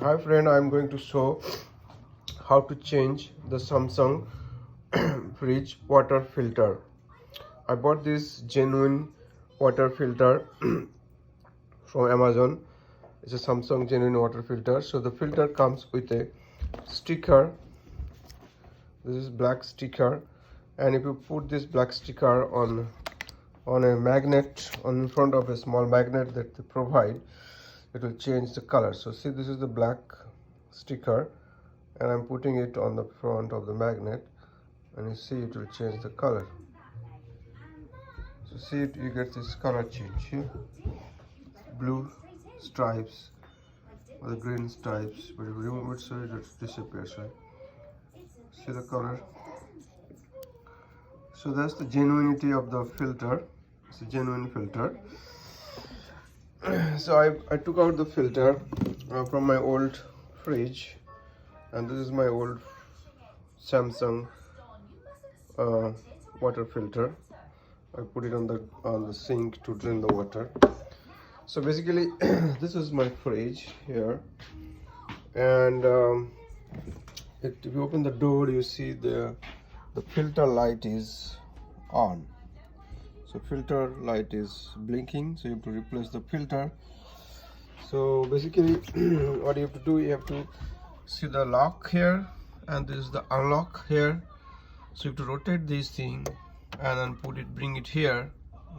Hi friend, I'm going to show how to change the Samsung fridge water filter. I bought this genuine water filter from Amazon. It's a Samsung genuine water filter. So the filter comes with a sticker. This is black sticker, and if you put this black sticker on a magnet on in front of a small magnet that they provide, it will change the color. So see, this is the black sticker, and I'm putting it on the front of the magnet, and you see it will change the color. So see it, you get this color change here, blue stripes or the green stripes, but if you remove it, so it disappears, right? See the color. So that's the genuinity of the filter. It's a genuine filter. So I took out the filter from my old fridge, and this is my old Samsung water filter. I put it on the sink to drain the water. So basically this is my fridge here, and if you open the door, you see the filter light is on. So filter light is blinking, so you have to replace the filter. So basically what you have to do, you have to see the lock here, and this is the unlock here. So you have to rotate this thing and then bring it here,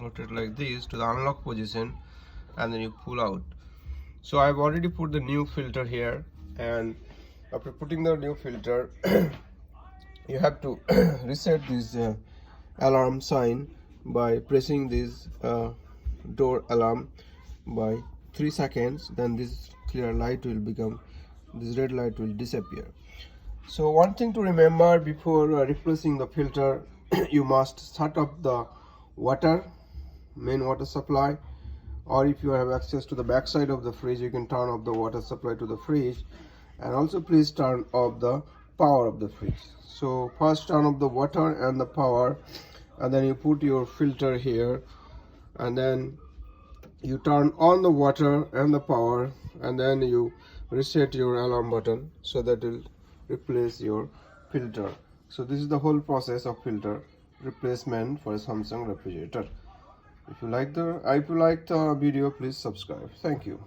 rotate like this to the unlock position, and then you pull out. So I've already put the new filter here, and after putting the new filter you have to reset this alarm sign by pressing this door alarm by 3 seconds. Then this clear light will become, this red light will disappear. So one thing to remember before replacing the filter, you must start up the main water supply, or if you have access to the back side of the fridge, you can turn off the water supply to the fridge, and also please turn off the power of the fridge. So first turn off the water and the power, and then you put your filter here, and then you turn on the water and the power, and then you reset your alarm button, so that will replace your filter. So this is the whole process of filter replacement for a Samsung refrigerator. If you like the video, please subscribe. Thank you.